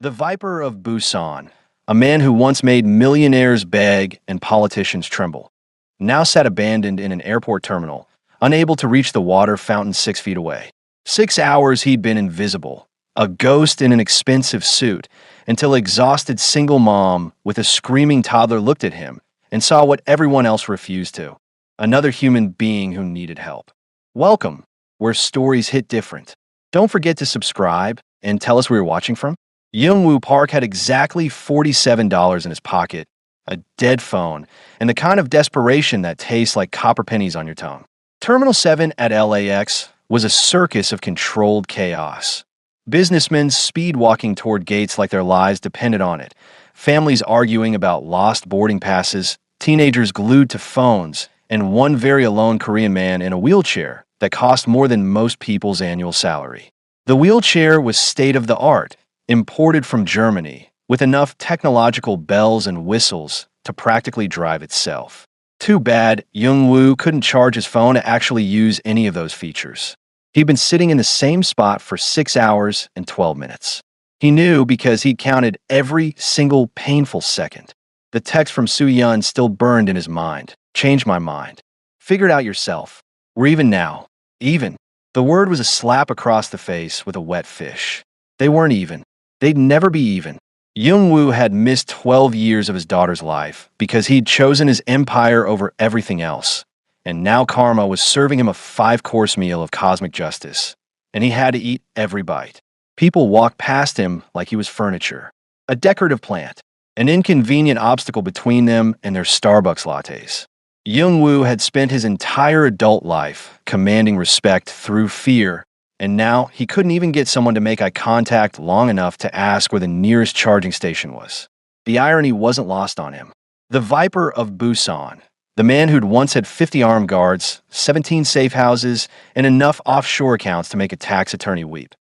The Viper of Busan, a man who once made millionaires beg and politicians tremble, now sat abandoned in an airport terminal, unable to reach the water fountain 6 feet away. 6 hours he'd been invisible, a ghost in an expensive suit, until exhausted single mom with a screaming toddler looked at him and saw what everyone else refused to: another human being who needed help. Welcome, where stories hit different. Don't forget to subscribe and tell us where you're watching from. Youngwoo Park had exactly $47 in his pocket, a dead phone, and the kind of desperation that tastes like copper pennies on your tongue. Terminal 7 at LAX was a circus of controlled chaos. Businessmen speed-walking toward gates like their lives depended on it, families arguing about lost boarding passes, teenagers glued to phones, and one very alone Korean man in a wheelchair that cost more than most people's annual salary. The wheelchair was state-of-the-art, imported from Germany, with enough technological bells and whistles to practically drive itself. Too bad Youngwoo couldn't charge his phone to actually use any of those features. He'd been sitting in the same spot for 6 hours and 12 minutes. He knew because he'd counted every single painful second. The text from Soo-yeon still burned in his mind. Change my mind. Figure it out yourself. We're even now. Even. The word was a slap across the face with a wet fish. They weren't even. They'd never be even. Youngwoo had missed 12 years of his daughter's life because he'd chosen his empire over everything else. And now karma was serving him a 5-course meal of cosmic justice. And he had to eat every bite. People walked past him like he was furniture. A decorative plant. An inconvenient obstacle between them and their Starbucks lattes. Youngwoo had spent his entire adult life commanding respect through fear, and now he couldn't even get someone to make eye contact long enough to ask where the nearest charging station was. The irony wasn't lost on him. The Viper of Busan, the man who'd once had 50 armed guards, 17 safe houses, and enough offshore accounts to make a tax attorney weep,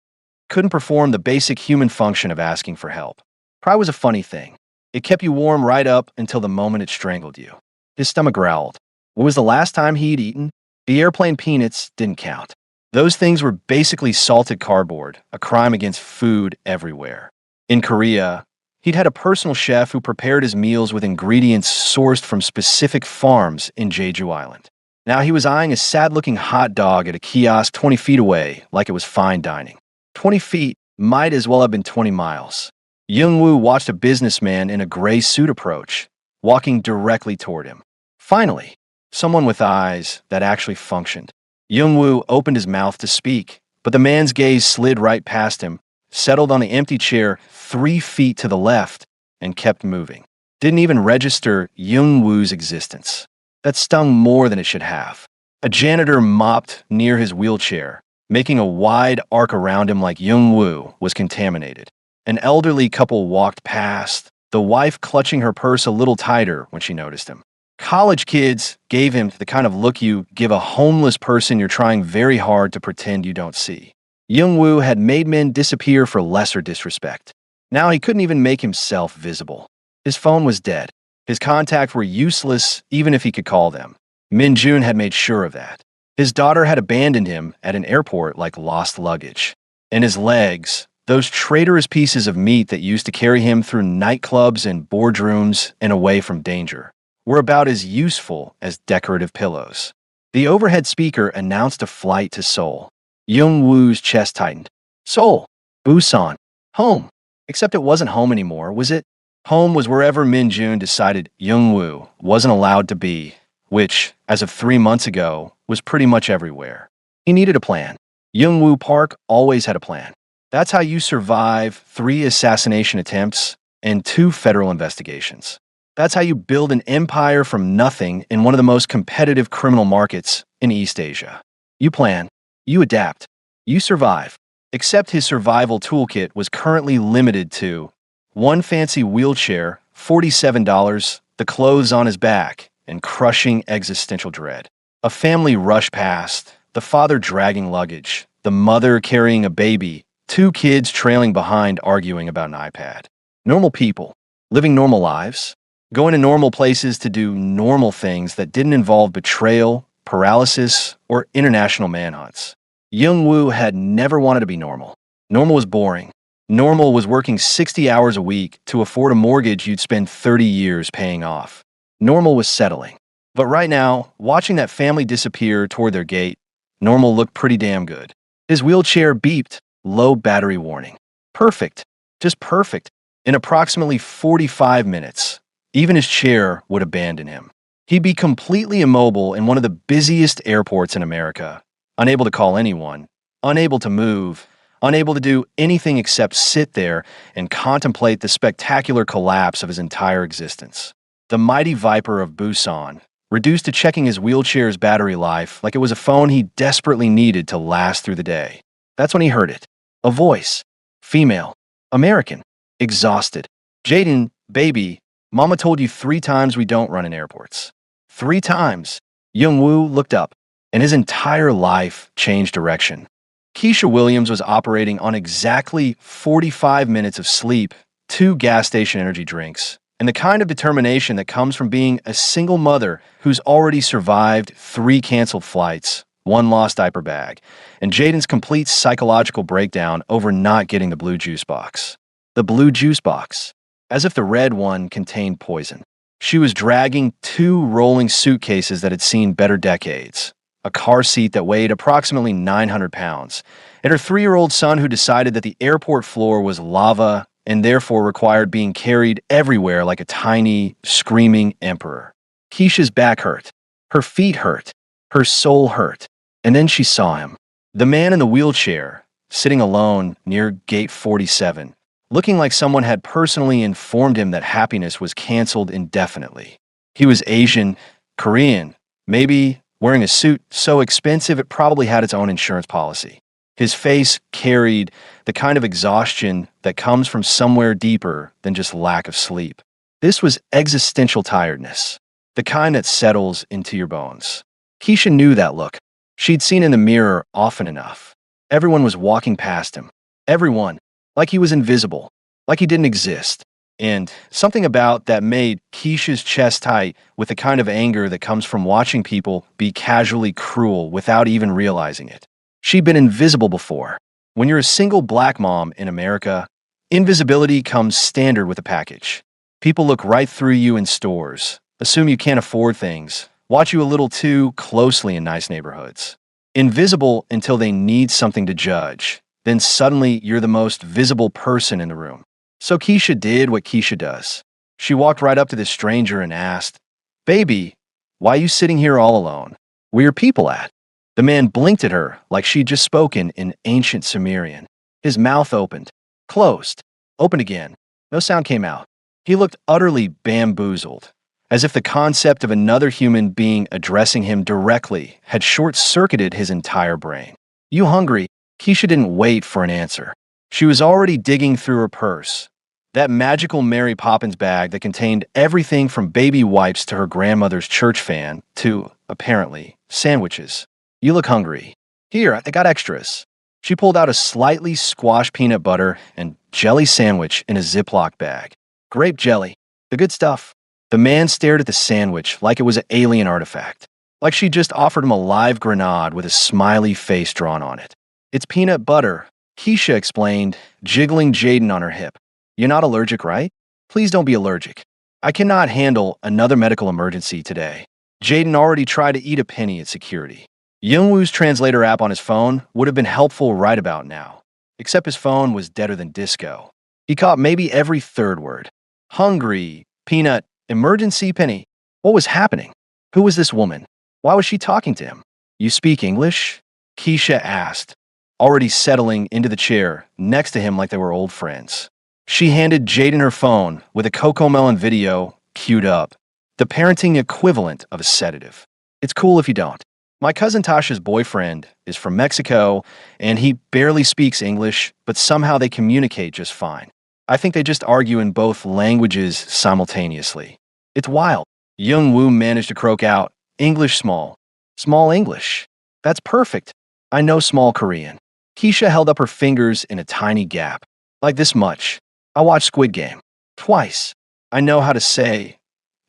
couldn't perform the basic human function of asking for help. Pride was a funny thing. It kept you warm right up until the moment it strangled you. His stomach growled. When was the last time he'd eaten? The airplane peanuts didn't count. Those things were basically salted cardboard, a crime against food everywhere. In Korea, he'd had a personal chef who prepared his meals with ingredients sourced from specific farms in Jeju Island. Now he was eyeing a sad-looking hot dog at a kiosk 20 feet away like it was fine dining. 20 feet might as well have been 20 miles. Youngwoo watched a businessman in a gray suit approach, walking directly toward him. Finally, someone with eyes that actually functioned. Youngwoo opened his mouth to speak, but the man's gaze slid right past him, settled on the empty chair 3 feet to the left, and kept moving. Didn't even register Youngwoo's existence. That stung more than it should have. A janitor mopped near his wheelchair, making a wide arc around him like Youngwoo was contaminated. An elderly couple walked past, the wife clutching her purse a little tighter when she noticed him. College kids gave him the kind of look you give a homeless person you're trying very hard to pretend you don't see. Youngwoo had made men disappear for lesser disrespect. Now he couldn't even make himself visible. His phone was dead. His contacts were useless even if he could call them. Min-jun had made sure of that. His daughter had abandoned him at an airport like lost luggage. And his legs, those traitorous pieces of meat that used to carry him through nightclubs and boardrooms and away from danger, were about as useful as decorative pillows. The overhead speaker announced a flight to Seoul. Youngwoo's chest tightened. Seoul, Busan, home. Except it wasn't home anymore, was it? Home was wherever Min-jun decided Youngwoo wasn't allowed to be, which, as of 3 months ago, was pretty much everywhere. He needed a plan. Youngwoo Park always had a plan. That's how you survive 3 assassination attempts and 2 federal investigations. That's how you build an empire from nothing in one of the most competitive criminal markets in East Asia. You plan, you adapt, you survive. Except his survival toolkit was currently limited to one fancy wheelchair, $47, the clothes on his back, and crushing existential dread. A family rushed past, the father dragging luggage, the mother carrying a baby, 2 kids trailing behind arguing about an iPad. Normal people, living normal lives, going to normal places to do normal things that didn't involve betrayal, paralysis, or international manhunts. Youngwoo had never wanted to be normal. Normal was boring. Normal was working 60 hours a week to afford a mortgage you'd spend 30 years paying off. Normal was settling. But right now, watching that family disappear toward their gate, Normal looked pretty damn good. His wheelchair beeped, low battery warning. Perfect. Just perfect. In approximately 45 minutes, even his chair would abandon him. He'd be completely immobile in one of the busiest airports in America, unable to call anyone, unable to move, unable to do anything except sit there and contemplate the spectacular collapse of his entire existence. The mighty Viper of Busan, reduced to checking his wheelchair's battery life like it was a phone he desperately needed to last through the day. That's when he heard it. A voice. Female. American. Exhausted. Jaden, baby, Mama told you 3 times we don't run in airports. 3 times. Young-woo looked up, and his entire life changed direction. Keisha Williams was operating on exactly 45 minutes of sleep, 2 gas station energy drinks, and the kind of determination that comes from being a single mother who's already survived 3 canceled flights, 1 lost diaper bag, and Jaden's complete psychological breakdown over not getting the blue juice box. The blue juice box. As if the red one contained poison. She was dragging 2 rolling suitcases that had seen better decades, a car seat that weighed approximately 900 pounds, and her 3-year-old son who decided that the airport floor was lava and therefore required being carried everywhere like a tiny, screaming emperor. Keisha's back hurt. Her feet hurt. Her soul hurt. And then she saw him. The man in the wheelchair, sitting alone near gate 47, looking like someone had personally informed him that happiness was canceled indefinitely. He was Asian, Korean, maybe wearing a suit so expensive it probably had its own insurance policy. His face carried the kind of exhaustion that comes from somewhere deeper than just lack of sleep. This was existential tiredness, the kind that settles into your bones. Keisha knew that look. She'd seen in the mirror often enough. Everyone was walking past him. Everyone. Like he was invisible. Like he didn't exist. And something about that made Keisha's chest tight with the kind of anger that comes from watching people be casually cruel without even realizing it. She'd been invisible before. When you're a single black mom in America, invisibility comes standard with a package. People look right through you in stores, assume you can't afford things, watch you a little too closely in nice neighborhoods. Invisible until they need something to judge. Then suddenly you're the most visible person in the room. So Keisha did what Keisha does. She walked right up to this stranger and asked, "Baby, why are you sitting here all alone? Where are people at?" The man blinked at her like she'd just spoken in ancient Sumerian. His mouth opened, closed, opened again. No sound came out. He looked utterly bamboozled, as if the concept of another human being addressing him directly had short-circuited his entire brain. "You hungry?" Keisha didn't wait for an answer. She was already digging through her purse, that magical Mary Poppins bag that contained everything from baby wipes to her grandmother's church fan to, apparently, sandwiches. "You look hungry. Here, I got extras." She pulled out a slightly squashed peanut butter and jelly sandwich in a Ziploc bag. Grape jelly. The good stuff. The man stared at the sandwich like it was an alien artifact, like she just offered him a live grenade with a smiley face drawn on it. "It's peanut butter," Keisha explained, jiggling Jaden on her hip. "You're not allergic, right? Please don't be allergic. I cannot handle another medical emergency today." Jaden already tried to eat a penny at security. Youngwoo's translator app on his phone would have been helpful right about now, except his phone was deader than disco. He caught maybe every 3rd word. Hungry, peanut, emergency, penny. What was happening? Who was this woman? Why was she talking to him? "You speak English?" Keisha asked, already settling into the chair next to him like they were old friends. She handed Jaden her phone with a Cocomelon video queued up, the parenting equivalent of a sedative. "It's cool if you don't. My cousin Tasha's boyfriend is from Mexico, and he barely speaks English, but somehow they communicate just fine. I think they just argue in both languages simultaneously. It's wild." Young-woo managed to croak out, "English small. Small English. That's perfect. I know small Korean." Keisha held up her fingers in a tiny gap. "Like this much. I watched Squid Game. Twice. I know how to say."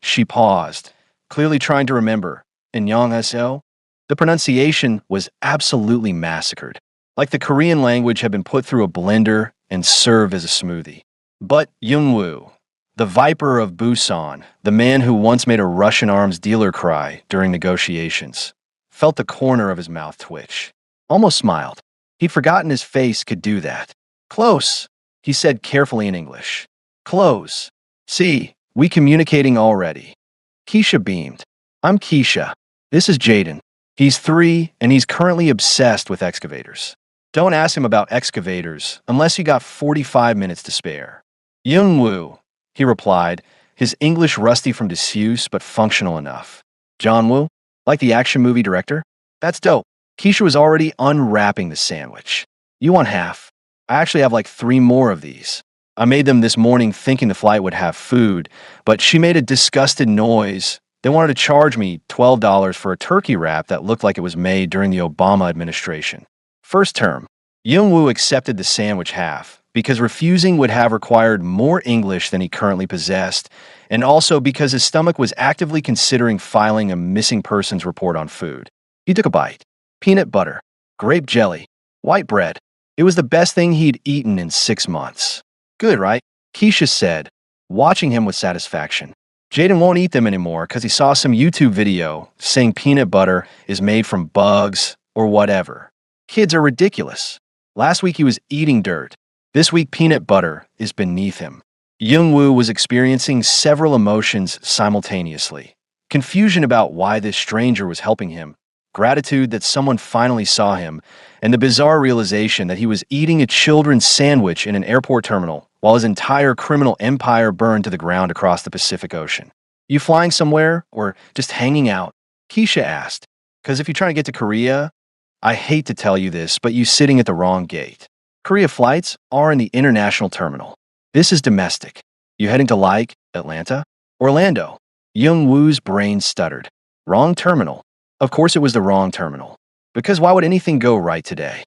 She paused, clearly trying to remember. "Annyeonghaseyo?" The pronunciation was absolutely massacred, like the Korean language had been put through a blender and serve as a smoothie. But Young-woo, the Viper of Busan, the man who once made a Russian arms dealer cry during negotiations, felt the corner of his mouth twitch. Almost smiled. He'd forgotten his face could do that. Close, he said carefully in English. Close. See, we communicating already. Keisha beamed. I'm Keisha. This is Jaden. He's 3, and he's currently obsessed with excavators. Don't ask him about excavators unless you got 45 minutes to spare. Young-woo, he replied, his English rusty from disuse but functional enough. John Woo? Like the action movie director? That's dope. Keisha was already unwrapping the sandwich. You want half? I actually have like 3 more of these. I made them this morning thinking the flight would have food, but she made a disgusted noise. They wanted to charge me $12 for a turkey wrap that looked like it was made during the Obama administration. First term, Young-woo accepted the sandwich half because refusing would have required more English than he currently possessed, and also because his stomach was actively considering filing a missing persons report on food. He took a bite. Peanut butter, grape jelly, white bread. It was the best thing he'd eaten in 6 months. Good, right? Keisha said, watching him with satisfaction. Jaden won't eat them anymore because he saw some YouTube video saying peanut butter is made from bugs or whatever. Kids are ridiculous. Last week he was eating dirt. This week peanut butter is beneath him. Young-woo was experiencing several emotions simultaneously. Confusion about why this stranger was helping him, gratitude that someone finally saw him, and the bizarre realization that he was eating a children's sandwich in an airport terminal while his entire criminal empire burned to the ground across the Pacific Ocean. You flying somewhere or just hanging out? Keisha asked. Because if you're trying to get to Korea, I hate to tell you this, but you're sitting at the wrong gate. Korea flights are in the international terminal. This is domestic. You heading to like Atlanta? Orlando? Young-woo's brain stuttered. Wrong terminal. Of course it was the wrong terminal. Because why would anything go right today?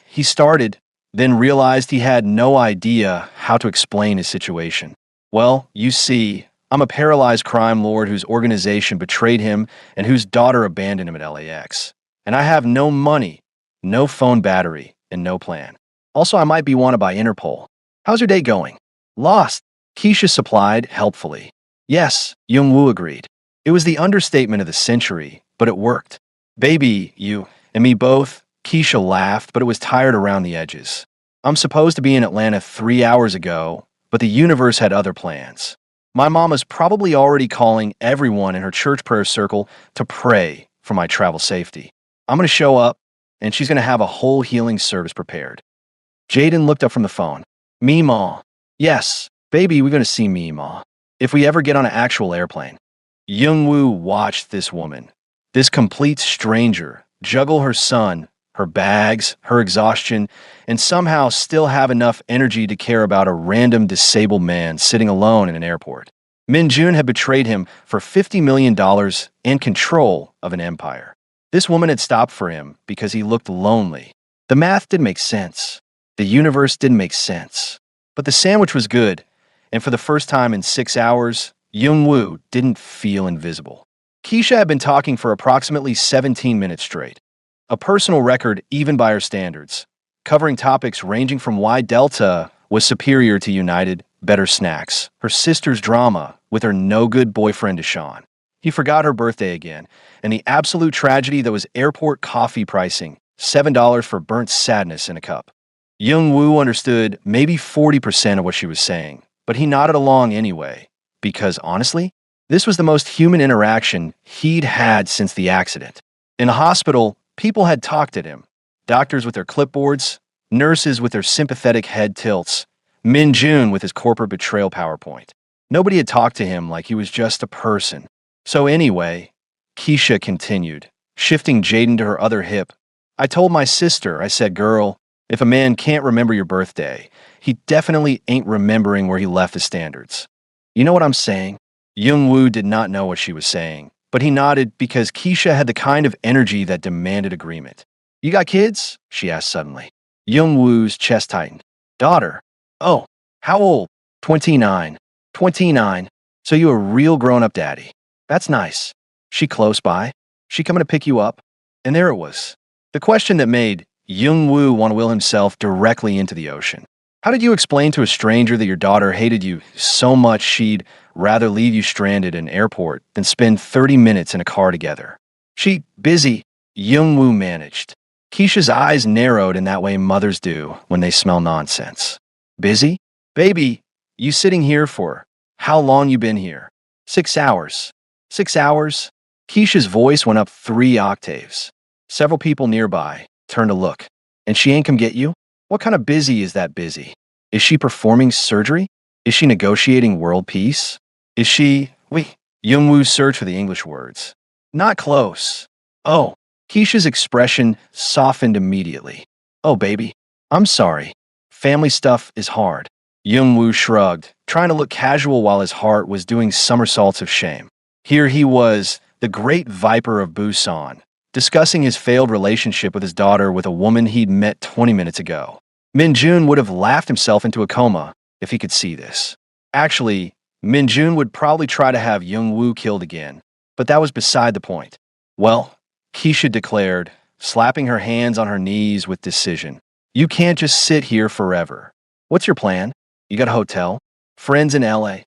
He started, then realized he had no idea how to explain his situation. Well, you see, I'm a paralyzed crime lord whose organization betrayed him and whose daughter abandoned him at LAX. And I have no money, no phone battery, and no plan. Also, I might be wanted by Interpol. How's your day going? Lost, Keisha supplied helpfully. Yes, Young-woo agreed. It was the understatement of the century, but it worked. Baby, you and me both, Keisha laughed, but it was tired around the edges. I'm supposed to be in Atlanta 3 hours ago, but the universe had other plans. My mama's probably already calling everyone in her church prayer circle to pray for my travel safety. I'm going to show up, and she's going to have a whole healing service prepared. Jaden looked up from the phone. Meemaw. Yes, baby, we're going to see Meemaw. If we ever get on an actual airplane. Young-woo watched this woman, this complete stranger, juggle her son, her bags, her exhaustion, and somehow still have enough energy to care about a random disabled man sitting alone in an airport. Min-jun had betrayed him for $50 million and control of an empire. This woman had stopped for him because he looked lonely. The math didn't make sense. The universe didn't make sense. But the sandwich was good, and for the first time in 6 hours, Young-woo didn't feel invisible. Keisha had been talking for approximately 17 minutes straight. A personal record even by her standards, covering topics ranging from why Delta was superior to United, better snacks, her sister's drama with her no-good boyfriend Deshaun. He forgot her birthday again, and the absolute tragedy that was airport coffee pricing, $7 for burnt sadness in a cup. Young-woo understood maybe 40% of what she was saying, but he nodded along anyway, because honestly, this was the most human interaction he'd had since the accident. In a hospital, people had talked at him. Doctors with their clipboards, nurses with their sympathetic head tilts, Min-jun with his corporate betrayal PowerPoint. Nobody had talked to him like he was just a person. So anyway, Keisha continued, shifting Jaden to her other hip. I told my sister, I said, girl, if a man can't remember your birthday, he definitely ain't remembering where he left his standards. You know what I'm saying? Young-woo did not know what she was saying, but he nodded because Keisha had the kind of energy that demanded agreement. You got kids? She asked suddenly. Young-woo's chest tightened. Daughter. Oh, how old? 29. 29. So you a real grown-up daddy. That's nice. She close by? She coming to pick you up? And there it was. The question that made Young-woo want to will himself directly into the ocean. How did you explain to a stranger that your daughter hated you so much she'd rather leave you stranded in an airport than spend 30 minutes in a car together? She, busy, Youngwoo managed. Keisha's eyes narrowed in that way mothers do when they smell nonsense. Busy? Baby, you sitting here for how long you been here? 6 hours. 6 hours? Keisha's voice went up 3 octaves. Several people nearby turned to look. And she ain't come get you? What kind of busy is that busy? Is she performing surgery? Is she negotiating world peace? Is she... Youngwoo searched for the English words. Not close. Oh. Keisha's expression softened immediately. Oh, baby. I'm sorry. Family stuff is hard. Youngwoo shrugged, trying to look casual while his heart was doing somersaults of shame. Here he was, the great viper of Busan, discussing his failed relationship with his daughter with a woman he'd met 20 minutes ago. Min-jun would have laughed himself into a coma if he could see this. Actually, Min-jun would probably try to have Youngwoo killed again, but that was beside the point. Well, Keisha declared, slapping her hands on her knees with decision. You can't just sit here forever. What's your plan? You got a hotel? Friends in LA?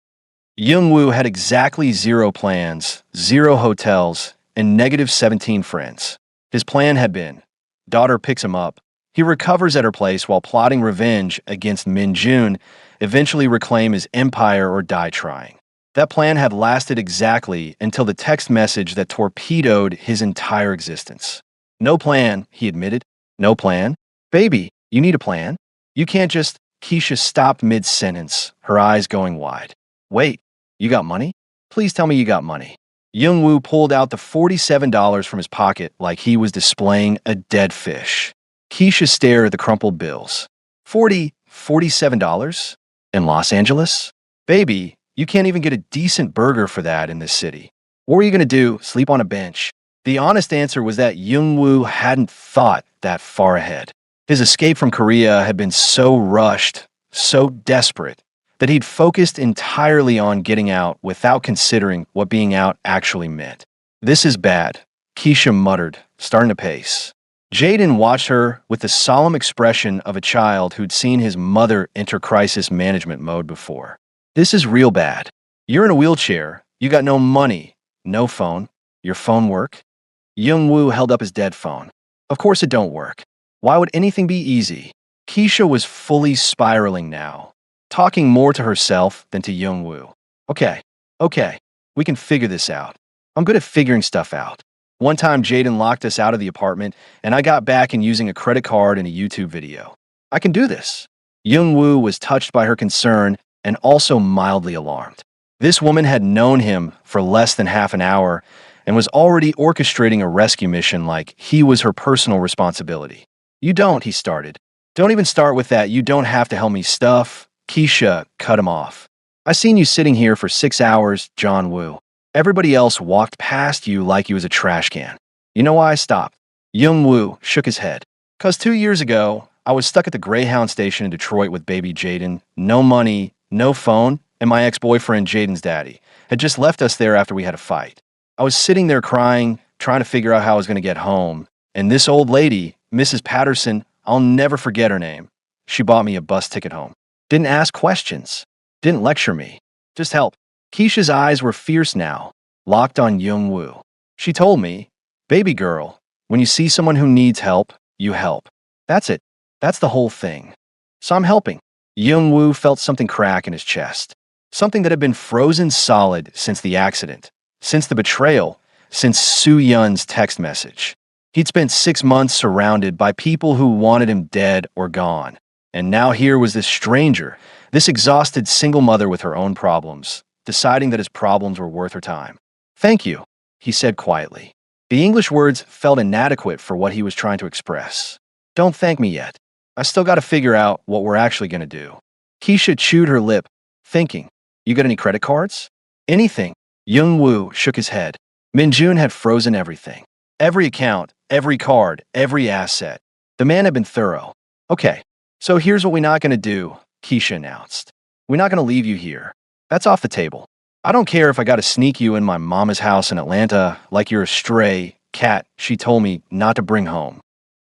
Youngwoo had exactly 0 plans, 0 hotels, and negative 17 friends. His plan had been, daughter picks him up, he recovers at her place while plotting revenge against Min-jun, eventually reclaim his empire or die trying. That plan had lasted exactly until the text message that torpedoed his entire existence. No plan, he admitted. No plan? Baby, you need a plan. You can't just... Keisha stopped mid-sentence, her eyes going wide. Wait, you got money? Please tell me you got money. Youngwoo pulled out the $47 from his pocket like he was displaying a dead fish. Keisha stared at the crumpled bills. $47? In Los Angeles? Baby, you can't even get a decent burger for that in this city. What were you going to do, sleep on a bench? The honest answer was that Youngwoo hadn't thought that far ahead. His escape from Korea had been so rushed, so desperate, that he'd focused entirely on getting out without considering what being out actually meant. This is bad, Keisha muttered, starting to pace. Jaden watched her with the solemn expression of a child who'd seen his mother enter crisis management mode before. This is real bad. You're in a wheelchair, you got no money, no phone. Your phone work? Youngwoo held up his dead phone. Of course it don't work. Why would anything be easy? Keisha was fully spiraling now, talking more to herself than to Youngwoo. Okay, we can figure this out. I'm good at figuring stuff out. One time Jaden locked us out of the apartment, and I got back in using a credit card and a YouTube video. I can do this. Youngwoo was touched by her concern and also mildly alarmed. This woman had known him for less than half an hour and was already orchestrating a rescue mission like he was her personal responsibility. You don't, he started. Don't even start with that. You don't have to help me stuff. Keisha cut him off. I seen you sitting here for 6 hours, John Woo. Everybody else walked past you like you was a trash can. You know why I stopped? Youngwoo shook his head. 'Cause 2 years ago, I was stuck at the Greyhound station in Detroit with baby Jaden, no money, no phone, and my ex-boyfriend, Jaden's daddy, had just left us there after we had a fight. I was sitting there crying, trying to figure out how I was going to get home, and this old lady, Mrs. Patterson, I'll never forget her name. She bought me a bus ticket home. Didn't ask questions. Didn't lecture me. Just help. Keisha's eyes were fierce now, locked on Youngwoo. She told me, baby girl, when you see someone who needs help, you help. That's it. That's the whole thing. So I'm helping. Youngwoo felt something crack in his chest. Something that had been frozen solid since the accident, since the betrayal, since Soo-yeon's text message. He'd spent 6 months surrounded by people who wanted him dead or gone. And now here was this stranger, this exhausted single mother with her own problems, deciding that his problems were worth her time. Thank you, he said quietly. The English words felt inadequate for what he was trying to express. Don't thank me yet. I still got to figure out what we're actually going to do. Keisha chewed her lip, thinking, you got any credit cards? Anything. Youngwoo shook his head. Min-jun had frozen everything. Every account, every card, every asset. The man had been thorough. Okay, so here's what we're not going to do, Keisha announced. We're not going to leave you here. That's off the table. I don't care if I got to sneak you in my mama's house in Atlanta like you're a stray cat she told me not to bring home.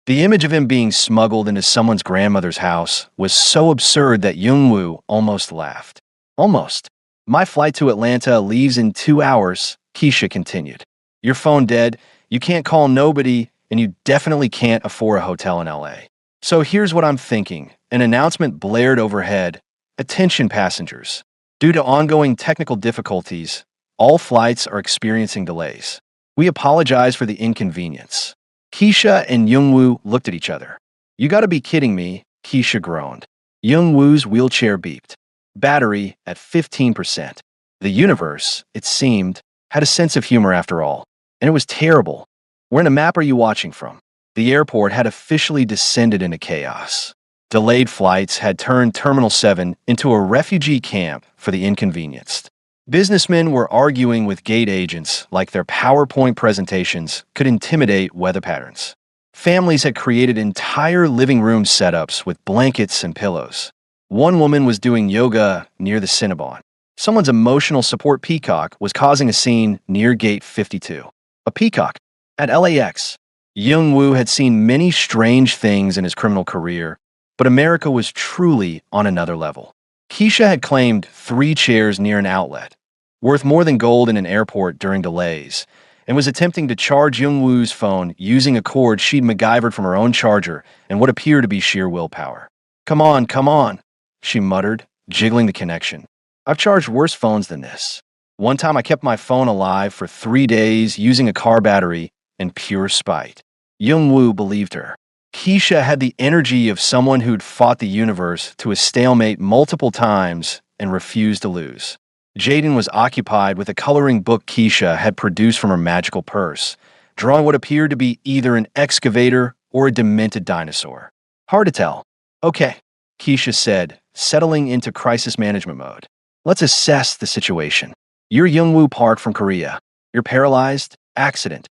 The image of him being smuggled into someone's grandmother's house was so absurd that Youngwoo almost laughed. Almost. My flight to Atlanta leaves in 2 hours, Keisha continued. Your phone dead, you can't call nobody, and you definitely can't afford a hotel in LA. So here's what I'm thinking. An announcement blared overhead. Attention passengers. Due to ongoing technical difficulties, all flights are experiencing delays. We apologize for the inconvenience. Keisha and Youngwoo looked at each other. You gotta be kidding me, Keisha groaned. Youngwoo's wheelchair beeped. Battery at 15%. The universe, it seemed, had a sense of humor after all. And it was terrible. Where in a map are you watching from? The airport had officially descended into chaos. Delayed flights had turned Terminal 7 into a refugee camp for the inconvenienced. Businessmen were arguing with gate agents like their PowerPoint presentations could intimidate weather patterns. Families had created entire living room setups with blankets and pillows. One woman was doing yoga near the Cinnabon. Someone's emotional support peacock was causing a scene near Gate 52. A peacock at LAX. Youngwoo had seen many strange things in his criminal career, but America was truly on another level. Keisha had claimed 3 chairs near an outlet, worth more than gold in an airport during delays, and was attempting to charge Youngwoo's phone using a cord she'd MacGyvered from her own charger and what appeared to be sheer willpower. Come on, she muttered, jiggling the connection. I've charged worse phones than this. One time I kept my phone alive for 3 days using a car battery in pure spite. Youngwoo believed her. Keisha had the energy of someone who'd fought the universe to a stalemate multiple times and refused to lose. Jaden was occupied with a coloring book Keisha had produced from her magical purse, drawing what appeared to be either an excavator or a demented dinosaur. Hard to tell. Okay, Keisha said, settling into crisis management mode. Let's assess the situation. You're Youngwoo Park from Korea. You're paralyzed? Accident.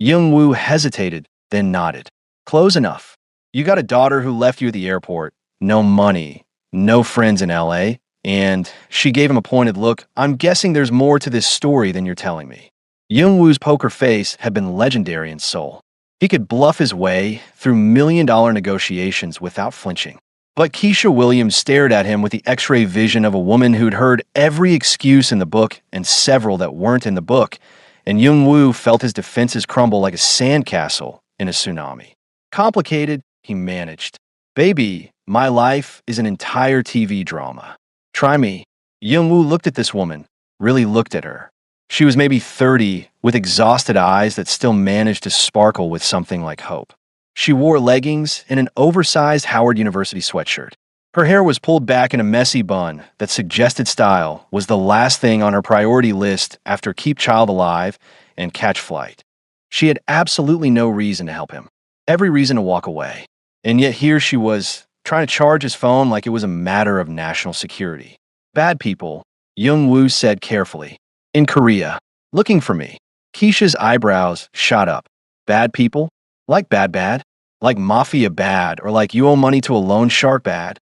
Youngwoo hesitated, then nodded. Close enough. You got a daughter who left you at the airport, no money, no friends in LA, and she gave him a pointed look. I'm guessing there's more to this story than you're telling me. Youngwoo's poker face had been legendary in Seoul. He could bluff his way through million-dollar negotiations without flinching. But Keisha Williams stared at him with the x-ray vision of a woman who'd heard every excuse in the book and several that weren't in the book, and Youngwoo felt his defenses crumble like a sandcastle in a tsunami. Complicated, he managed. Baby, my life is an entire TV drama. Try me. Youngwoo looked at this woman, really looked at her. She was maybe 30, with exhausted eyes that still managed to sparkle with something like hope. She wore leggings and an oversized Howard University sweatshirt. Her hair was pulled back in a messy bun that suggested style was the last thing on her priority list after Keep Child Alive and Catch Flight. She had absolutely no reason to help him. Every reason to walk away. And yet here she was, trying to charge his phone like it was a matter of national security. Bad people, Youngwoo said carefully. In Korea. Looking for me. Keisha's eyebrows shot up. Bad people? Like bad? Like mafia bad, or like you owe money to a loan shark bad?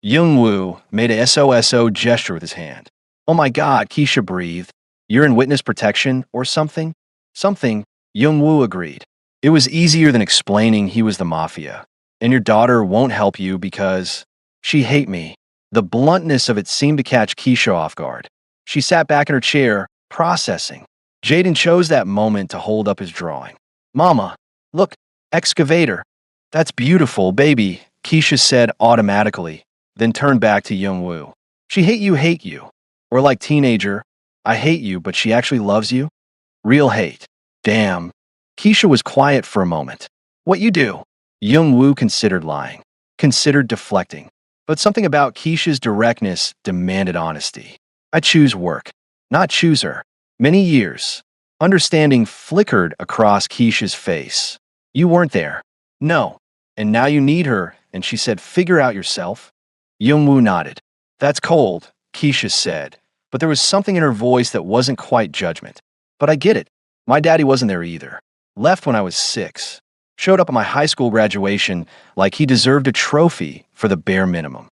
Youngwoo made a SOSO gesture with his hand. Oh my God, Keisha breathed. You're in witness protection or something? Something, Youngwoo agreed. It was easier than explaining he was the mafia. And your daughter won't help you because she hate me. The bluntness of it seemed to catch Keisha off guard. She sat back in her chair, processing. Jaden chose that moment to hold up his drawing. Mama, look, excavator. That's beautiful, baby, Keisha said automatically, then turned back to Youngwoo. She hate you. Or like teenager, I hate you, but she actually loves you? Real hate. Damn. Keisha was quiet for a moment. What you do? Youngwoo considered lying, considered deflecting. But something about Keisha's directness demanded honesty. I choose work, not choose her. Many years. Understanding flickered across Keisha's face. You weren't there. No. And now you need her, and she said, figure out yourself. Youngwoo nodded. That's cold, Keisha said, but there was something in her voice that wasn't quite judgment. But I get it. My daddy wasn't there either. Left when I was 6. Showed up at my high school graduation like he deserved a trophy for the bare minimum.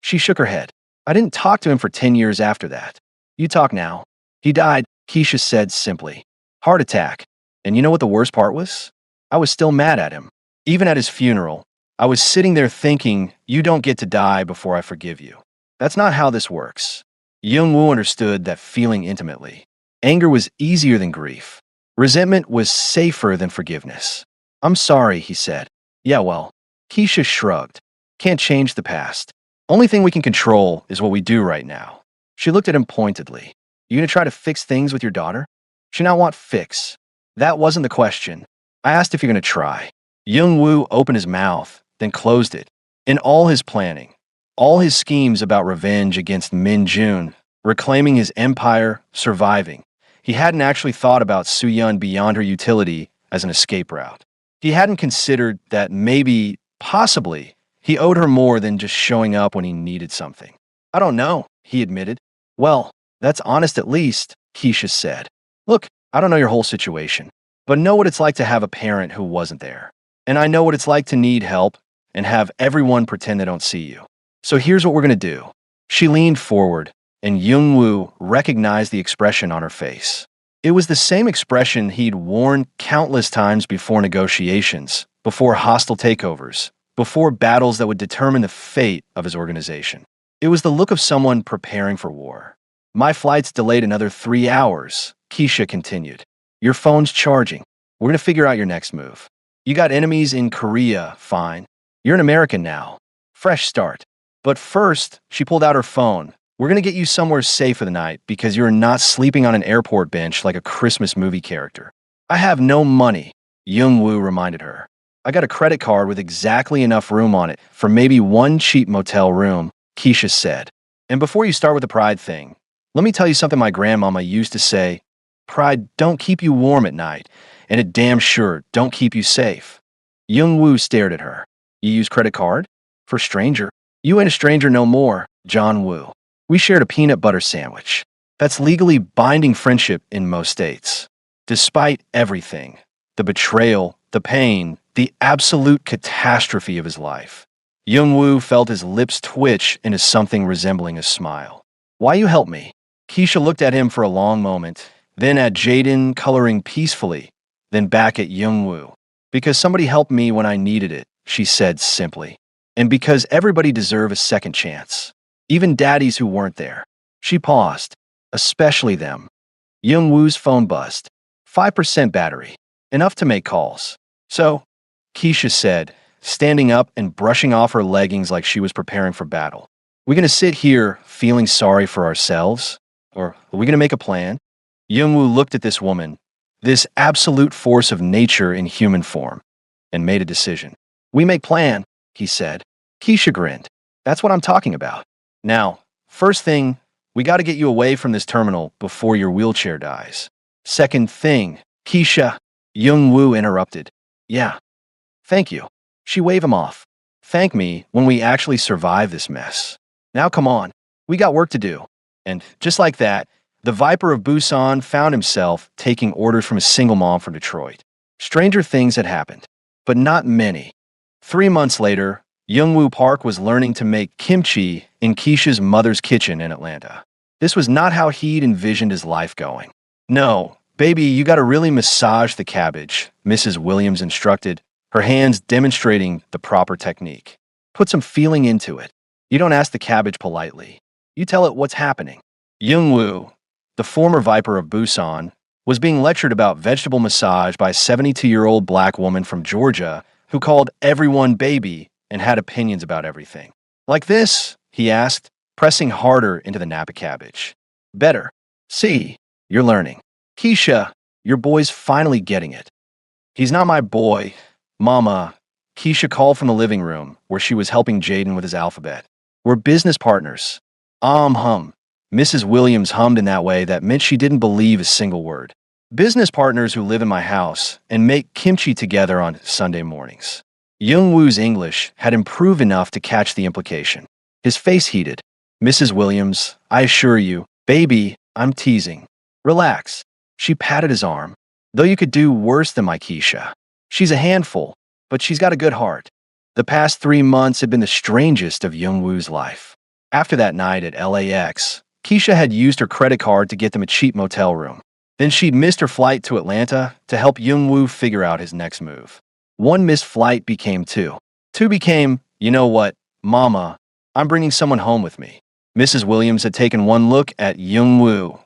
She shook her head. I didn't talk to him for 10 years after that. You talk now. He died, Keisha said simply. Heart attack. And you know what the worst part was? I was still mad at him. Even at his funeral, I was sitting there thinking, you don't get to die before I forgive you. That's not how this works. Young-woo understood that feeling intimately. Anger was easier than grief. Resentment was safer than forgiveness. I'm sorry, he said. Yeah, well, Keisha shrugged. Can't change the past. Only thing we can control is what we do right now. She looked at him pointedly. You gonna try to fix things with your daughter? She not want fix. That wasn't the question. I asked if you're gonna try. Young-woo opened his mouth, then closed it. In all his planning, all his schemes about revenge against Min Jun, reclaiming his empire, surviving, he hadn't actually thought about Soo-yeon beyond her utility as an escape route. He hadn't considered that maybe, possibly, he owed her more than just showing up when he needed something. I don't know, he admitted. Well, that's honest at least, Keisha said. Look, I don't know your whole situation, but know what it's like to have a parent who wasn't there. And I know what it's like to need help and have everyone pretend they don't see you. So here's what we're gonna do. She leaned forward, and Young-woo recognized the expression on her face. It was the same expression he'd worn countless times before negotiations, before hostile takeovers, before battles that would determine the fate of his organization. It was the look of someone preparing for war. My flight's delayed another 3 hours, Keisha continued. Your phone's charging. We're gonna figure out your next move. You got enemies in Korea, fine. You're an American now. Fresh start. But first, she pulled out her phone. We're gonna get you somewhere safe for the night because you're not sleeping on an airport bench like a Christmas movie character. I have no money, Young-woo reminded her. I got a credit card with exactly enough room on it for maybe one cheap motel room, Keisha said. And before you start with the pride thing, let me tell you something my grandmama used to say. Pride don't keep you warm at night, and it damn sure don't keep you safe. Young-woo stared at her. You use credit card? For stranger? You ain't a stranger no more, John Woo. We shared a peanut butter sandwich. That's legally binding friendship in most states. Despite everything, the betrayal, the pain, the absolute catastrophe of his life, Young-woo felt his lips twitch into something resembling a smile. Why you help me? Keisha looked at him for a long moment, then at Jaden coloring peacefully, then back at Young-woo. Because somebody helped me when I needed it, she said simply. And because everybody deserves a second chance. Even daddies who weren't there. She paused. Especially them. Young-woo's phone buzzed. 5% battery. Enough to make calls. So, Keisha said, standing up and brushing off her leggings like she was preparing for battle. We gonna sit here feeling sorry for ourselves? Or are we gonna make a plan? Young-woo looked at this woman, this absolute force of nature in human form, and made a decision. We make plan, he said. Keisha grinned. That's what I'm talking about. Now, first thing, we gotta get you away from this terminal before your wheelchair dies. Second thing, Keisha, Young-woo interrupted. Yeah. Thank you. She waved him off. Thank me when we actually survive this mess. Now come on, we got work to do. And just like that, the Viper of Busan found himself taking orders from a single mom from Detroit. Stranger things had happened, but not many. 3 months later, Young-woo Park was learning to make kimchi in Keisha's mother's kitchen in Atlanta. This was not how he'd envisioned his life going. No, baby, you gotta really massage the cabbage, Mrs. Williams instructed, her hands demonstrating the proper technique. Put some feeling into it. You don't ask the cabbage politely. You tell it what's happening. Young-woo, the former Viper of Busan, was being lectured about vegetable massage by a 72-year-old black woman from Georgia who called everyone baby and had opinions about everything. Like this, he asked, pressing harder into the Napa cabbage. Better. See, you're learning. Keisha, your boy's finally getting it. He's not my boy, Mama. Keisha called from the living room, where she was helping Jaden with his alphabet. We're business partners. Hum. Mrs. Williams hummed in that way that meant she didn't believe a single word. Business partners who live in my house and make kimchi together on Sunday mornings. Young-woo's English had improved enough to catch the implication. His face heated. Mrs. Williams, I assure you, baby, I'm teasing. Relax. She patted his arm. Though you could do worse than my Keisha. She's a handful, but she's got a good heart. The past 3 months had been the strangest of Young-woo's life. After that night at LAX, Keisha had used her credit card to get them a cheap motel room. Then she'd missed her flight to Atlanta to help Young-woo figure out his next move. One missed flight became two. Two became, you know what, Mama, I'm bringing someone home with me. Mrs. Williams had taken one look at Young Woo,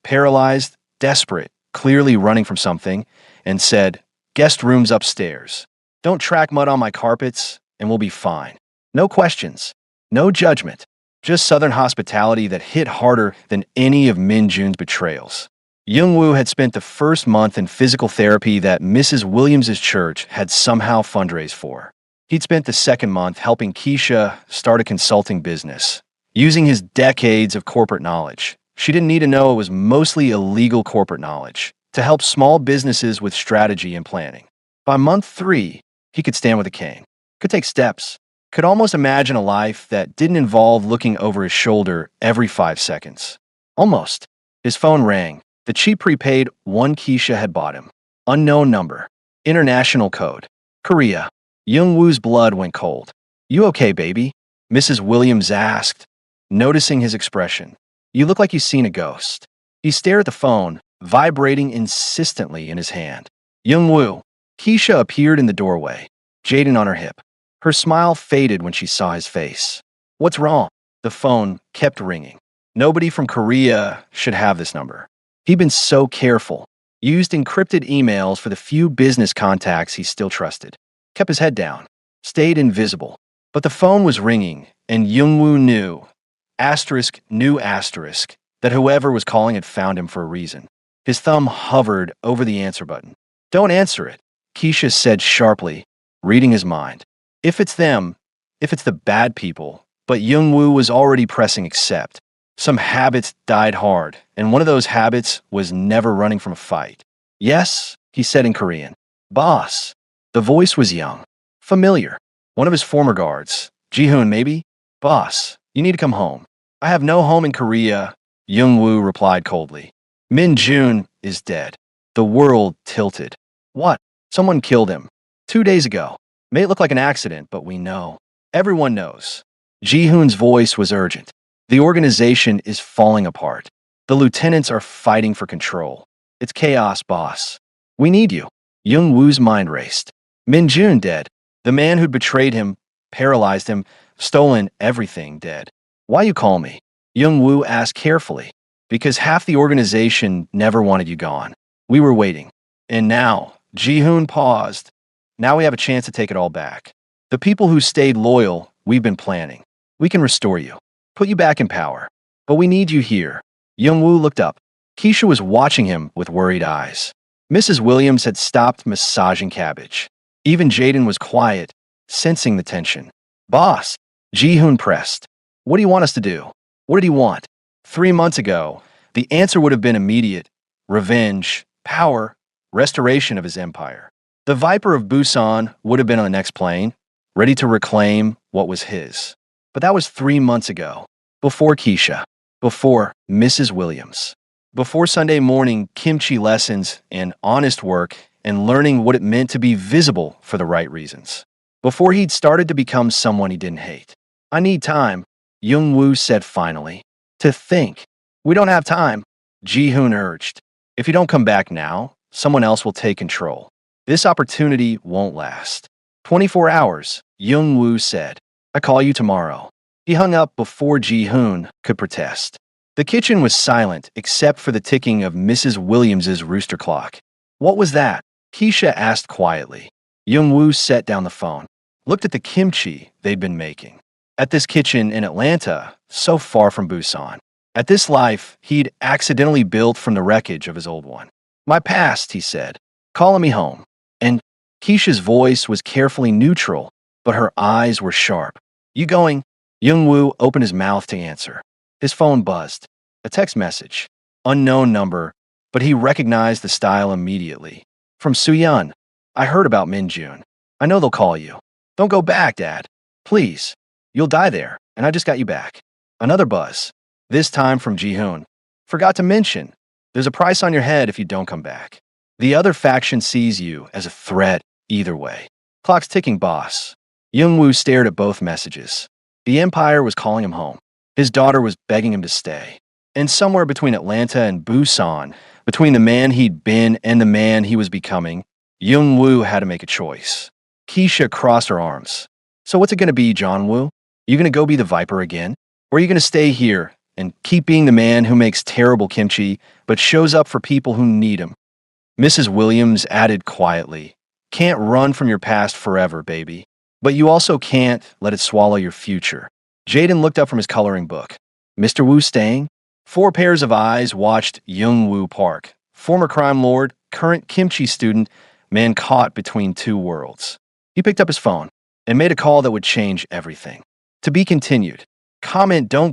paralyzed, desperate, clearly running from something, and said, "Guest room's upstairs. Don't track mud on my carpets, and we'll be fine. No questions, no judgment, just Southern hospitality that hit harder than any of Min Jun's betrayals." Young Woo had spent the first month in physical therapy that Mrs. Williams's church had somehow fundraised for. He'd spent the second month helping Keisha start a consulting business, using his decades of corporate knowledge. She didn't need to know it was mostly illegal corporate knowledge to help small businesses with strategy and planning. By month 3, he could stand with a cane, could take steps, could almost imagine a life that didn't involve looking over his shoulder every 5 seconds. Almost. His phone rang. The cheap prepaid one Keisha had bought him. Unknown number. International code. Korea. Young Woo's blood went cold. "You okay, baby?" Mrs. Williams asked, noticing his expression. "You look like you've seen a ghost." He stared at the phone, vibrating insistently in his hand. Young Woo. Keisha appeared in the doorway, Jaden on her hip. Her smile faded when she saw his face. "What's wrong?" The phone kept ringing. Nobody from Korea should have this number. He'd been so careful, used encrypted emails for the few business contacts he still trusted, kept his head down, stayed invisible. But the phone was ringing, and Youngwoo knew, knew asterisk, that whoever was calling had found him for a reason. His thumb hovered over the answer button. "Don't answer it," Keisha said sharply, reading his mind. If it's them, if it's the bad people, but Youngwoo was already pressing accept. Some habits died hard, and one of those habits was never running from a fight. "Yes," he said in Korean. "Boss." The voice was young, familiar. One of his former guards. "Jihoon, maybe?" "Boss, you need to come home." "I have no home in Korea," Youngwoo replied coldly. "Min Jun is dead." The world tilted. "What? Someone killed him. 2 days ago. May look like an accident, but we know. Everyone knows." Jihoon's voice was urgent. "The organization is falling apart. The lieutenants are fighting for control. It's chaos, boss. We need you." Young-woo's mind raced. Min Jun dead. The man who'd betrayed him, paralyzed him, stolen everything dead. "Why you call me?" Young-woo asked carefully. "Because half the organization never wanted you gone. We were waiting. And now," Jihoon paused, "now we have a chance to take it all back. The people who stayed loyal, we've been planning. We can restore you. Put you back in power. But we need you here." Young-woo looked up. Keisha was watching him with worried eyes. Mrs. Williams had stopped massaging cabbage. Even Jaden was quiet, sensing the tension. "Boss," Jihoon pressed. "What do you want us to do?" What did he want? 3 months ago, the answer would have been immediate. Revenge, power, restoration of his empire. The Viper of Busan would have been on the next plane, ready to reclaim what was his. But that was 3 months ago, before Keisha, before Mrs. Williams, before Sunday morning kimchi lessons and honest work and learning what it meant to be visible for the right reasons, before he'd started to become someone he didn't hate. "I need time," Young-woo said finally, "to think." "We don't have time," Jihoon urged. "If you don't come back now, someone else will take control. This opportunity won't last." 24 hours, Young-woo said. "I call you tomorrow." He hung up before Jihoon could protest. The kitchen was silent except for the ticking of Mrs. Williams's rooster clock. "What was that?" Keisha asked quietly. Young-woo set down the phone, looked at the kimchi they'd been making. At this kitchen in Atlanta, so far from Busan. At this life he'd accidentally built from the wreckage of his old one. "My past," he said, "calling me home." And Keisha's voice was carefully neutral, but her eyes were sharp. "You going?" Young-woo opened his mouth to answer. His phone buzzed. A text message. Unknown number, but he recognized the style immediately. From Suyun. "I heard about Min Jun. I know they'll call you. Don't go back, Dad. Please. You'll die there, and I just got you back." Another buzz. This time from Jihoon. "Forgot to mention, there's a price on your head if you don't come back. The other faction sees you as a threat either way. Clock's ticking, boss." Young-woo stared at both messages. The Empire was calling him home. His daughter was begging him to stay. And somewhere between Atlanta and Busan, between the man he'd been and the man he was becoming, Young-woo had to make a choice. Keisha crossed her arms. So what's it going to be, John Woo? You going to go be the Viper again? Or are you going to stay here and keep being the man who makes terrible kimchi but shows up for people who need him? Mrs. Williams added quietly, can't run from your past forever, baby. But you also can't let it swallow your future. Jaden looked up from his coloring book. Mr. Wu staying? Four pairs of eyes watched Young Woo Park, former crime lord, current kimchi student, man caught between two worlds. He picked up his phone and made a call that would change everything. To be continued. Comment don't